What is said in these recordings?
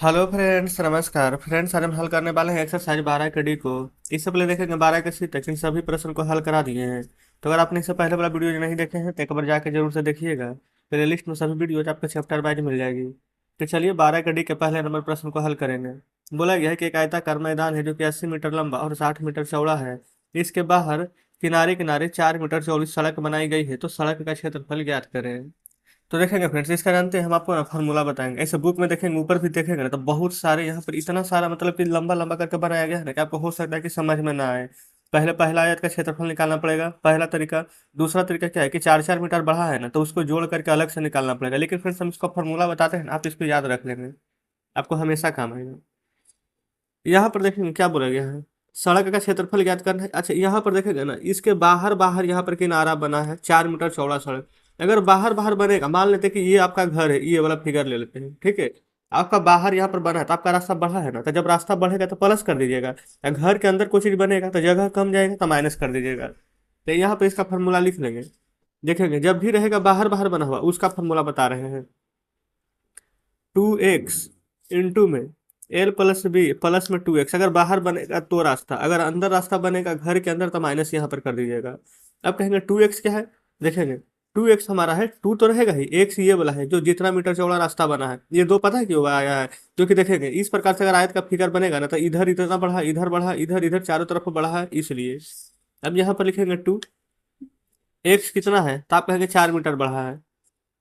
Hello friends, नमस्कार friends. आज हम हल करने वाले हैं एक्सरसाइज 12 के डी को। इससे पहले देखेंगे 12 के सी तक इन सभी प्रश्न को हल करा दिए हैं। तो अगर आपने इससे पहले वाला वीडियो नहीं देखे हैं तो एक बार जाके जरूर से देखिएगा। प्ले लिस्ट में सभी वीडियोज आपको चैप्टर वाइज मिल जाएगी। तो चलिए 12 के डी के पहले नंबर प्रश्न को हल करेंगे। बोला गया है कि एक आयताकार मैदान है जो कि 80 मीटर लंबा और 60 मीटर चौड़ा है। इसके बाहर किनारे किनारे 4 मीटर चौड़ी सड़क बनाई गई है, तो सड़क का क्षेत्रफल ज्ञात करें। तो देखेंगे फ्रेंड्स, इसका जानते हैं हम आपको ना फार्मूला बताएंगे। ऐसे बुक में देखेंगे, ऊपर भी देखेंगे ना, तो बहुत सारे यहाँ पर इतना सारा मतलब कि लंबा लंबा करके बनाया गया है ना कि आपको हो सकता है कि समझ में ना आए। पहला आयत का क्षेत्रफल निकालना पड़ेगा, पहला तरीका। दूसरा तरीका क्या है कि 4 4 मीटर बढ़ा है ना, तो उसको जोड़ करके अलग से निकालना पड़ेगा। लेकिन फ्रेंड्स हम इसको फार्मूला बताते हैं ना, आप इसको याद रख लेंगे, आपको हमेशा काम आएगा। यहाँ पर देखेंगे क्या बोला गया है, सड़क का क्षेत्रफल ज्ञात करना है। अच्छा, यहाँ पर देखेंगे ना, इसके बाहर बाहर यहाँ पर किनारा बना है, 4 मीटर चौड़ा सड़क। अगर बाहर बाहर बनेगा, मान लेते हैं कि ये आपका घर है, ये वाला फिगर ले लेते हैं, ठीक है। आपका बाहर यहाँ पर बना है तो आपका रास्ता बढ़ा है ना, तो जब रास्ता बढ़ेगा तो प्लस कर दीजिएगा। या घर के अंदर कोई चीज बनेगा तो जगह कम जाएगा तो माइनस कर दीजिएगा। तो यहाँ पर इसका फॉर्मूला लिख लेंगे। देखेंगे जब भी रहेगा बाहर बाहर बना हुआ, उसका फॉर्मूला बता रहे हैं। 2x इंटू में एल प्लस बी प्लस में 2x। अगर बाहर बनेगा तो रास्ता, अगर अंदर रास्ता बनेगा घर के अंदर तो माइनस यहाँ पर कर दीजिएगा। अब कहेंगे 2x क्या है, देखेंगे 2x हमारा है, 2 तो रहेगा ही, x ये वाला है जो जितना मीटर चौड़ा रास्ता बना है। ये 2 पता है क्यों आया है, क्योंकि देखेंगे इस प्रकार से अगर आयत का फिगर बनेगा ना, तो इधर इतना बढ़ा, इधर बढ़ा, इधर इधर चारों तरफ बढ़ा है, इसलिए। अब यहाँ पर लिखेंगे 2, x कितना है तो आप कहेंगे 4 मीटर बढ़ा है,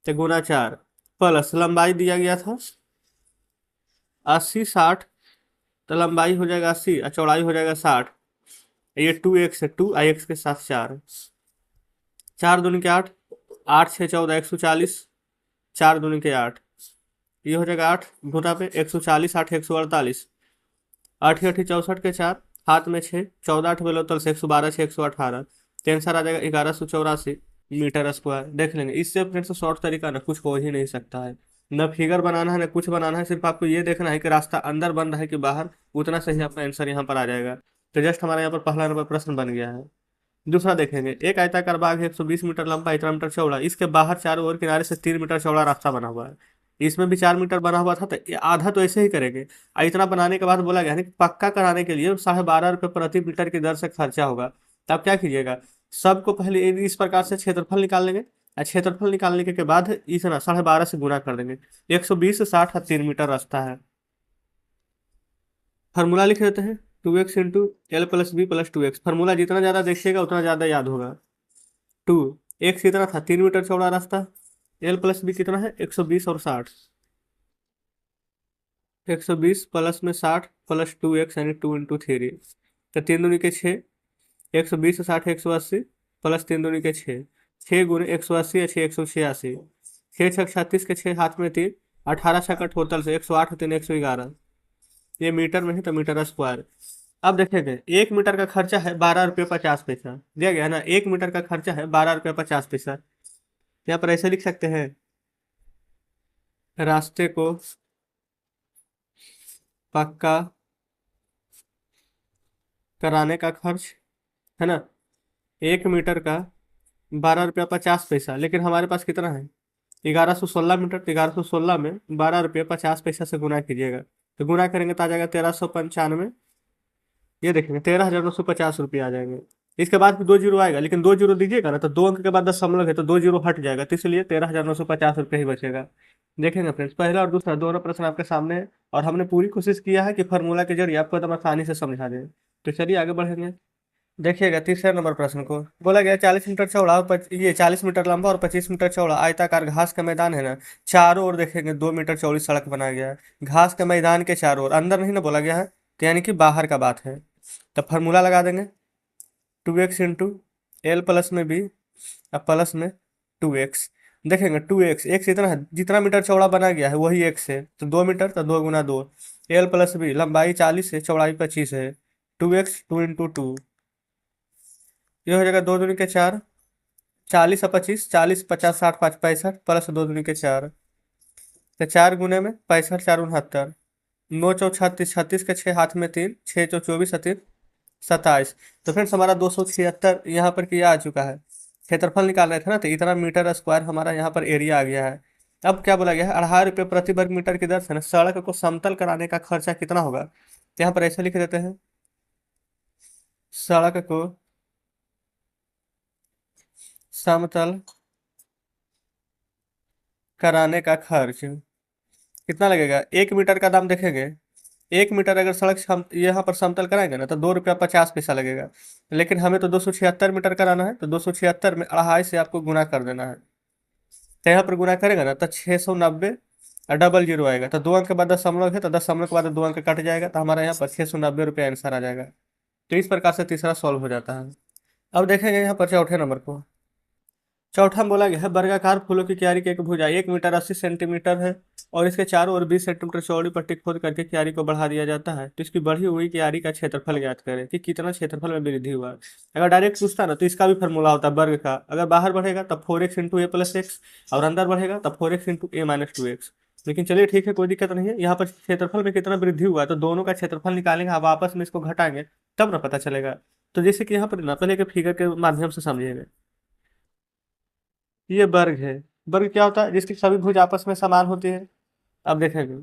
तो गुना 4 प्लस लंबाई दिया गया था 80 60, तो लंबाई हो जाएगा 80 और चौड़ाई हो जाएगा 60। ये 2x है, 2 आई एक्स के साथ 4, 4 दूनी के 8, 8 6 14 140, 4 दूनी के 8, ये हो जाएगा 8 गुना पे 140, 8 148, 8 8 64 के 4, हाथ में 6, 14 8 बेलो तल से 112 6 118, तो आंसर आ जाएगा 1184 मीटर स्क्वायर। देख लेंगे, इससे फ्रेंड्स शॉर्ट तरीका ना कुछ हो ही नहीं सकता है। न फिगर बनाना है न कुछ बनाना है, सिर्फ आपको ये देखना है कि रास्ता अंदर बन रहा है कि बाहर, उतना सही आपका आंसर यहाँ पर आ जाएगा। तो जस्ट हमारे यहाँ पर पहला नंबर प्रश्न बन गया है। दूसरा देखेंगे, एक आयताकार बाग है 120 मीटर लंबा, इतना मीटर चौड़ा। इसके बाहर चारों ओर किनारे से 3 मीटर चौड़ा रास्ता बना हुआ है। इसमें भी 4 मीटर बना हुआ था, तो ये आधा तो ऐसे ही करेंगे। और इतना बनाने के बाद बोला गया है कि पक्का कराने के लिए 12.5 रुपये प्रति मीटर की दर से खर्चा होगा। तो आप क्या कीजिएगा, सबको पहले इस प्रकार से क्षेत्रफल निकाल लेंगे। और क्षेत्रफल निकालने के बाद इतना 12.5 से गुना कर देंगे। 120 60 और 3 मीटर रास्ता है। फार्मूला लिख देते हैं, 2x into L plus B plus 2x। Formula जितना ज़्यादा देखिएगा उतना ज़्यादा याद होगा। 2x कितना था, 3 मीटर चौड़ा रास्ता। एल प्लस बी कितना है, 120 और 60। 120 प्लस में 60 प्लस 2x यानी 2 इंटू 3। तो 3 दूनी के 6, 120 60 180 प्लस 3 दूनी के 6, 6 गुने 180 या 6 186, 6 6 36 के 6 हाथ में 3, 18 का टोटल से 108 3 111। ये मीटर में है तो मीटर स्क्वायर। अब देखेंगे 1 मीटर का खर्चा है 12 रुपये 50 पैसा, दिया गया है ना। 1 मीटर का खर्चा है 12 रुपये 50 पैसा। यहाँ पर ऐसे लिख सकते हैं, रास्ते को पक्का कराने का खर्च है ना, 1 मीटर का 12 रुपया 50 पैसा। लेकिन हमारे पास कितना है, 1116 मीटर। तो 1116 में 12 रुपये 50 पैसा से गुना कीजिएगा, तो गुना करेंगे तो आ जाएगा 1395। ये देखेंगे 13,950 रुपये आ जाएंगे। इसके बाद भी 2 जीरो आएगा, लेकिन 2 जीरो दीजिएगा ना तो 2 अंक के बाद दशमलव है तो 2 जीरो हट जाएगा, तो इसलिए 13,950 रुपये ही बचेगा। देखेंगे फ्रेंड्स, पहला और दूसरा दोनों प्रश्न आपके सामने है, और हमने पूरी कोशिश किया है कि फार्मूला के जरिए आपको एकदम आसानी से समझा दें। तो चलिए आगे बढ़ेंगे। देखिएगा तीसरे नंबर प्रश्न को, बोला गया 40 मीटर चौड़ा और ये 40 मीटर लंबा और 25 मीटर चौड़ा आयताकार घास का मैदान है ना। चारों ओर देखेंगे 2 मीटर चौड़ी सड़क बनाया गया है। घास के मैदान के चारों ओर, अंदर नहीं ना बोला गया है, तो यानी कि बाहर का बात है। तो फार्मूला लगा देंगे, 2x इंटू एल प्लस में बी और प्लस में 2x। देखेंगे 2x, एक्स इतना है, जितना मीटर चौड़ा बना गया है वही x है, तो 2 मीटर तो 2 गुना 2। एल प्लस बी, लंबाई 40 है चौड़ाई 25 है, 2x 2 इंटू 2। ये हो जाएगा 2 दूनी के 4, 40 और 25, 40 50 60 5 65 प्लस 2 दूनी के 4, तो 4 गुने में 65 4 69, 9 चौ 36, 36 के 6 हाथ में 3, 6 चौ 24 और 3 27। तो फ्रेंड्स हमारा 276 यहाँ पर किया आ चुका है। क्षेत्रफल निकाल रहे थे ना, तो इतना मीटर स्क्वायर हमारा यहाँ पर एरिया आ गया है। अब क्या बोला गया है, 2.5 रुपये प्रति वर्ग मीटर की दर से ना सड़क को समतल कराने का खर्चा कितना होगा। तो यहाँ पर ऐसे लिख देते हैं, सड़क को समतल कराने का खर्च कितना लगेगा। 1 मीटर का दाम देखेंगे, 1 मीटर अगर सड़क यहाँ पर समतल कराएंगे ना तो 2 रुपया 50 पैसा लगेगा। लेकिन हमें तो 276 मीटर कराना है, तो 276 में 2.5 से आपको गुना कर देना है। तो यहाँ पर गुना करेगा ना तो 690 और डबल जीरो आएगा, तो 2 अंक के बाद दशमलव है, तो दशमलव के बाद 2 अंक कट जाएगा, तो हमारा यहाँ पर 690 रुपये आंसर आ जाएगा। तो इस प्रकार से तीसरा सॉल्व हो जाता है। अब देखेंगे यहाँ पर चौथे नंबर को। चौथा में बोला गया है, वर्गाकार फूलों की क्यारी की एक भुजा 1 मीटर 80 सेंटीमीटर है और इसके चारों ओर 20 सेंटीमीटर चौड़ी पट्टी खोद करके क्यारी को बढ़ा दिया जाता है, तो इसकी बढ़ी हुई क्यारी का क्षेत्रफल ज्ञात करें कि कितना क्षेत्रफल में वृद्धि हुआ है। अगर डायरेक्ट पूछता ना तो इसका भी फॉर्मूला होता है वर्ग का, अगर बाहर बढ़ेगा तब 4x इंटू ए प्लस एक्स और अंदर बढ़ेगा तब 4x इंटू ए माइनस 2x। लेकिन चलिए ठीक है, कोई दिक्कत नहीं है। यहाँ पर क्षेत्रफल में कितना वृद्धि हुआ है तो दोनों का क्षेत्रफल निकालेंगे, अब आपस में इसको घटाएंगे तब ना पता चलेगा। तो जैसे कि यहाँ पर ना पहले के फिगर के माध्यम से समझिएगा, ये वर्ग है। वर्ग क्या होता है, जिसकी सभी भुज आपस में समान होती है। अब देखेंगे,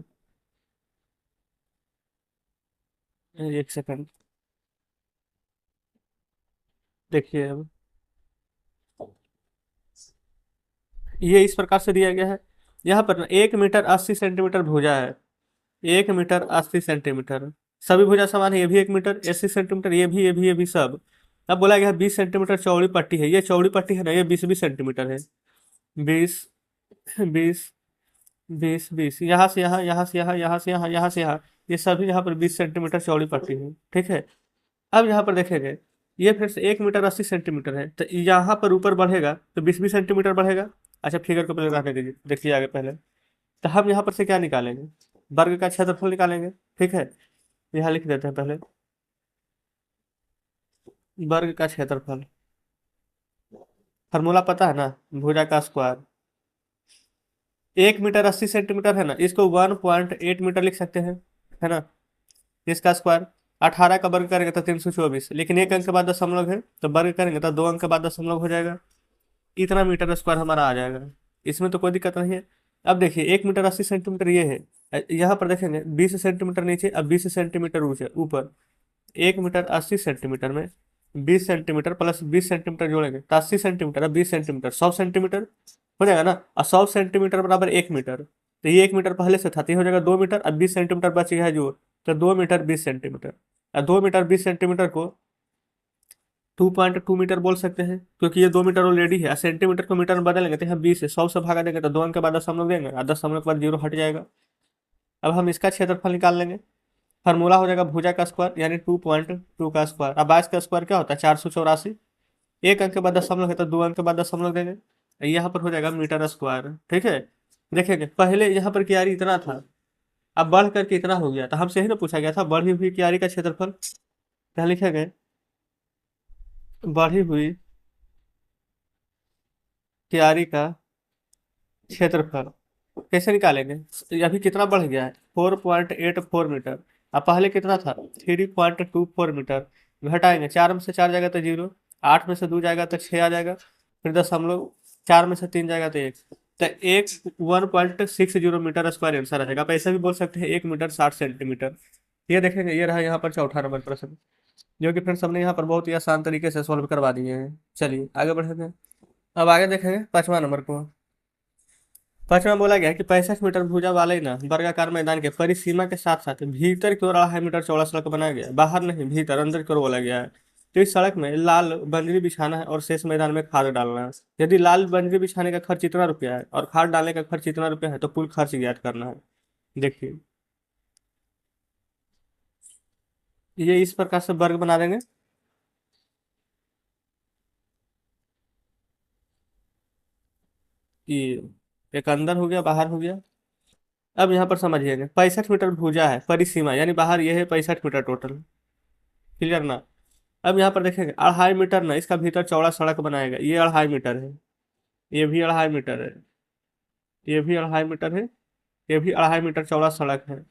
एक सेकंड, देखिए अब ये इस प्रकार से दिया गया है। यहाँ पर ना 1 मीटर 80 सेंटीमीटर भुजा है, 1 मीटर 80 सेंटीमीटर, सभी भुजा समान है। ये भी 1 मीटर 80 सेंटीमीटर, ये भी सब। अब बोला गया 20 सेंटीमीटर चौड़ी पट्टी है, ये चौड़ी पट्टी है ना, ये 20 20 सेंटीमीटर है। 20 20 20 20 यहाँ से यहाँ, यहाँ से यहाँ, यहाँ से यहाँ, यहाँ से यहाँ, ये सभी यहाँ पर 20 सेंटीमीटर चौड़ी पट्टी है, ठीक है। अब यहाँ पर देखेंगे, ये फिर से 1 मीटर 80 सेंटीमीटर है, तो यहाँ पर ऊपर बढ़ेगा तो 20 20 सेंटीमीटर बढ़ेगा। अच्छा फिगर को पहले रहने दीजिए, देखिए आगे पहले। तो हम यहाँ पर से क्या निकालेंगे, वर्ग का क्षेत्रफल निकालेंगे, ठीक है। यहाँ लिख देते हैं पहले, वर्ग का क्षेत्रफल, फॉर्मूला पता है ना, भुजा का स्क्वायर। 1 मीटर 80 सेंटीमीटर है ना, इसको 1.8 मीटर लिख सकते हैं, है ना। इसका स्क्वायर 18 का वर्ग करेंगे तो 324, लेकिन एक अंक के बाद दशमलव है तो वर्ग करेंगे तो 2 अंक के बाद दशमलव हो जाएगा। इतना मीटर स्क्वायर हमारा आ जाएगा, इसमें तो कोई दिक्कत नहीं है। अब देखिए 1 मीटर 80 सेंटीमीटर ये है, यहाँ पर देखेंगे 20 सेंटीमीटर नीचे, अब 20 सेंटीमीटर ऊंचे ऊपर। 1 मीटर 80 सेंटीमीटर में 20 सेंटीमीटर प्लस 20 सेंटीमीटर जोड़ेंगे तो 80 सेंटीमीटर, अब 20 सेंटीमीटर 100 सेंटीमीटर हो जाएगा ना। और 100 सेंटीमीटर बराबर 1 मीटर, तो ये 1 मीटर पहले से था तो ये हो जाएगा 2 मीटर, अब 20 सेंटीमीटर बच गया है जो, तो 2 मीटर 20 सेंटीमीटर। और 2 मीटर 20 सेंटीमीटर को 2.2 मीटर बोल सकते हैं, क्योंकि ये 2 मीटर ऑलरेडी है। सेंटीमीटर को मीटर में बदलेंगे तो यहाँ 20 है, 100 से भागा देंगे तो 2 अंक के बाद दशमलव देंगे और दशमलव के बाद जीरो हट जाएगा। अब हम इसका क्षेत्रफल निकाल लेंगे, फार्मूला हो जाएगा भुजा का स्क्वायर यानी 2.2 का स्क्वायर। अब 22 का स्क्वायर क्या होता है, 484। एक अंक के बाद दशमलव है तो 2 अंक के बाद दशमलव देंगे, यहाँ पर हो जाएगा मीटर स्क्वायर, ठीक है। देखेंगे पहले यहाँ पर क्यारी इतना था, अब बढ़ करके इतना हो गया, तो हमसे ही ना पूछा गया था बढ़ी हुई क्यारी का क्षेत्रफल। क्या लिखेंगे, बढ़ी हुई क्यारी का क्षेत्रफल कैसे निकालेंगे। अभी कितना बढ़ गया है, 4.84 मीटर। अब पहले कितना था, 3.24 मीटर। घटाएंगे, 4 में से 4 जाएगा तो जीरो, 8 में से 2 जाएगा तो 6 आ जाएगा, फिर दशमलव, 4 में से 3 जाएगा तो 1, तो एक 1.60 मीटर स्क्वायर आंसर आ जाएगा। आप ऐसा भी बोल सकते हैं 1 मीटर 60 सेंटीमीटर। ये देखेंगे, ये रहा यहाँ पर चौथा नंबर प्रश्न, जो कि फ्रेंड्स हमने यहाँ पर बहुत ही आसान तरीके से सॉल्व करवा दिए हैं। चलिए आगे बढ़ेंगे। अब आगे देखेंगे 5वां नंबर को। 5वां बोला गया है कि 65 मीटर भुजा वाले ना वर्गाकार मैदान के परिसीमा के साथ साथ भीतर की ओर 2.5 मीटर चौड़ा सड़क बनाया गया है। बाहर नहीं, भीतर अंदर की ओर बोला गया है। तो इस सड़क में लाल बंजरी बिछाना है और शेष मैदान में खाद डालना है। यदि लाल बंजरी बिछाने का खर्च इतना रुपया है और खाद डालने का खर्च इतना रुपया है तो कुल खर्च ज्ञात करना है। देखिए ये इस प्रकार से वर्ग बना देंगे, कि एक अंदर हो गया बाहर हो गया। अब यहाँ पर समझिएगा 65 मीटर भुजा है परिसीमा, यानी बाहर ये है 65 मीटर टोटल, क्लियर ना। अब यहाँ पर देखेंगे 2.5 मीटर ना इसका भीतर चौड़ा सड़क बनाएगा, ये 2.5 मीटर है, ये भी 2.5 मीटर है, ये भी 2.5 मीटर है, ये भी 2.5 मीटर चौड़ा सड़क है।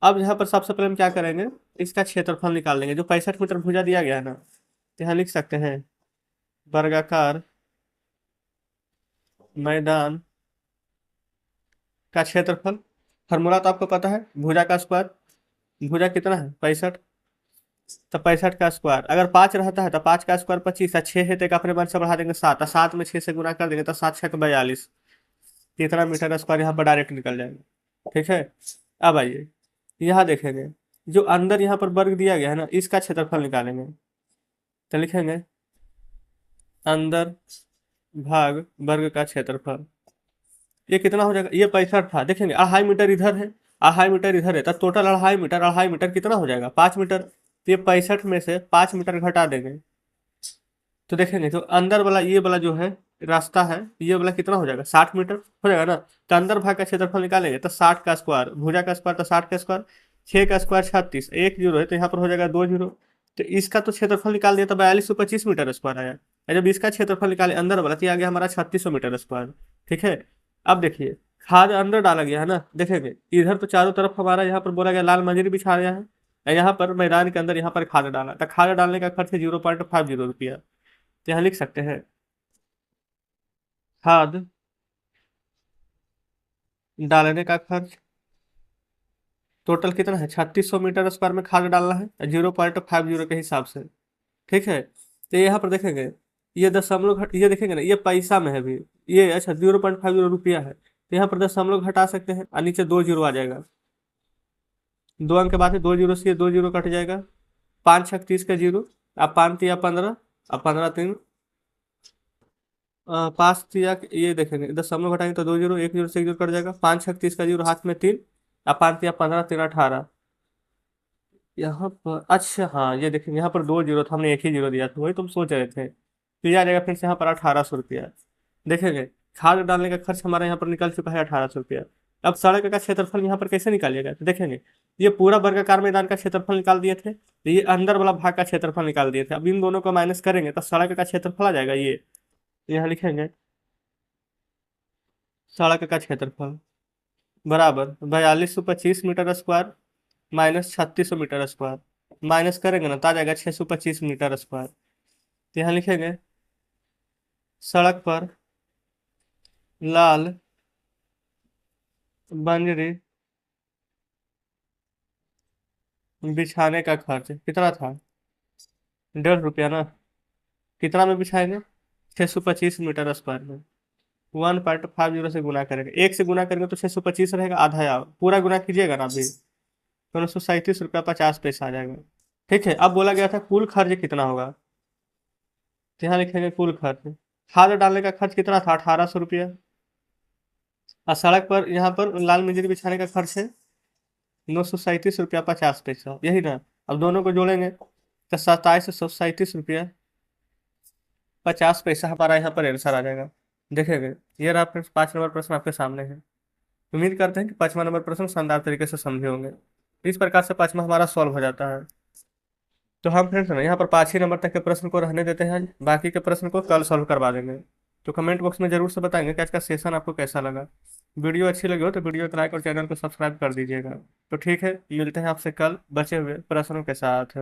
अब यहाँ पर सबसे पहले हम क्या करेंगे, इसका क्षेत्रफल निकाल लेंगे। जो 65 मीटर भुजा दिया गया है ना, तो यहाँ लिख सकते हैं वर्गाकार मैदान का क्षेत्रफल। फार्मूला तो आपको पता है, भुजा का स्क्वायर। भुजा कितना है 65, तो 65 का स्क्वायर। अगर 5 रहता है तो 5 का स्क्वायर 25, 6 है तो एक अपने मन से बढ़ा देंगे 7, 7 में 6 से गुना कर देंगे तो 7 6 42। इतना मीटर स्क्वायर यहाँ पर डायरेक्ट निकल जाएगा। ठीक है, अब आइए यहाँ देखेंगे, जो अंदर यहाँ पर वर्ग दिया गया है ना, इसका क्षेत्रफल निकालेंगे। तो लिखेंगे अंदर भाग वर्ग का क्षेत्रफल। ये कितना हो जाएगा, ये 65 था, देखेंगे 2.5 मीटर इधर है, 2.5 मीटर इधर है, तो टोटल 2.5 मीटर, 2.5 मीटर कितना हो जाएगा 5 मीटर। तो ये 65 में से 5 मीटर घटा देंगे, तो देखेंगे तो अंदर वाला ये वाला जो है रास्ता है, ये वाला कितना हो जाएगा 60 मीटर हो जाएगा ना। तो अंदर भाग का क्षेत्रफल निकालेंगे तो 60 का स्क्वायर, भुजा का स्क्वायर तो 60 का स्क्वायर, 6 का स्क्वायर 36, एक जीरो है तो यहाँ पर हो जाएगा 2 जीरो। तो इसका तो क्षेत्रफल निकाल दिया तो 4225 मीटर स्क्वायर आया। और जब इसका क्षेत्रफल निकाले अंदर वाला तो ये आ गया हमारा 3600 मीटर स्क्वायर। ठीक है, अब देखिए खाद अंदर डाला गया है ना, देखेंगे इधर तो चारों तरफ हमारा यहाँ पर बोला गया लाल मंजरी बिछा गया है, और यहाँ पर मैदान के अंदर यहाँ पर खाद डाला, तो खाद डालने का खर्च है 0.50 रुपया। तो यहाँ लिख सकते हैं खाद डालने का खर्च टोटल कितना है 3600 मीटर स्क्वायर में खाद डालना है 0.50 के हिसाब से। ठीक है, तो यहाँ पर देखेंगे ये दशमलव घट, ये देखेंगे ना ये पैसा में है भी, ये अच्छा 0.50 रुपया है, तो यहाँ पर दशमलव घटा सकते हैं और नीचे 2 जीरो आ जाएगा, 2 अंक के बाद है 2 जीरो से ये 2 जीरो कट जाएगा, 5 छक 30 का जीरो, अब 5 तिया 15, अब 15 3 पाँच तिया ये देखेंगे दशमलव घटाएंगे तो 2 जीरो, 1 जीरो से 1 जीरो कट जाएगा, 5 छक 30 का जीरो हाथ में 3, अब 5 तिया 15 3 18। यहाँ पर अच्छा हाँ ये देखेंगे यहाँ पर 2 जीरो था, हमने एक ही जीरो दिया था, वही तुम सोच रहे थे। तो ये आ जाएगा फिर से यहाँ पर 1800 रुपया। देखेंगे खाद डालने का खर्च हमारा यहाँ पर निकल चुका है 1800 रुपया। अब सड़क का क्षेत्रफल यहाँ पर कैसे निकालिएगा, तो देखेंगे ये पूरा वर्गाकार मैदान का क्षेत्रफल निकाल दिए थे, तो ये अंदर वाला भाग का क्षेत्रफल निकाल दिए थे। अब इन दोनों को माइनस करेंगे तो सड़क का क्षेत्रफल आ जाएगा ये, यहाँ लिखेंगे सड़क का क्षेत्रफल बराबर 4225 metre square minus 3600 metre square, minus करेंगे ना तो आ जाएगा 625 मीटर स्क्वायर। तो यहाँ लिखेंगे सड़क पर लाल बंजरी बिछाने का खर्च कितना था 1.5 रुपया ना। कितना में बिछाएंगे 625 मीटर स्क्वायर में, 1.50 से गुना करेंगे, एक से गुना करेंगे तो 625 रहेगा, आधा या पूरा गुना कीजिएगा ना अभी तो 937 रुपया 50 पैसा आ जाएगा। ठीक है, अब बोला गया था कुल खर्च कितना होगा, तो यहाँ लिखेंगे कुल खर्च। खाद डालने का खर्च कितना था 1800 रुपया, और सड़क पर यहाँ पर लाल मंजरी बिछाने का खर्च है 937 रुपया 50 पैसा, यही ना। अब दोनों को जोड़ेंगे तो 27,137.50 हमारा यहाँ पर आंसर आ जाएगा। देखेंगे ये रहा 5 नंबर प्रश्न आपके सामने है। उम्मीद करते हैं कि 5वां नंबर प्रश्न शानदार तरीके से समझे होंगे। इस प्रकार से 5वां हमारा सॉल्व हो जाता है। तो हम फ्रेंड्स ना यहाँ पर 5 ही नंबर तक के प्रश्न को रहने देते हैं, बाकी के प्रश्न को कल सॉल्व करवा देंगे। तो कमेंट बॉक्स में जरूर से बताएंगे कि आज का सेशन आपको कैसा लगा। वीडियो अच्छी लगी हो तो वीडियो को लाइक और चैनल को सब्सक्राइब कर दीजिएगा। तो ठीक है, मिलते हैं आपसे कल बचे हुए प्रश्नों के साथ।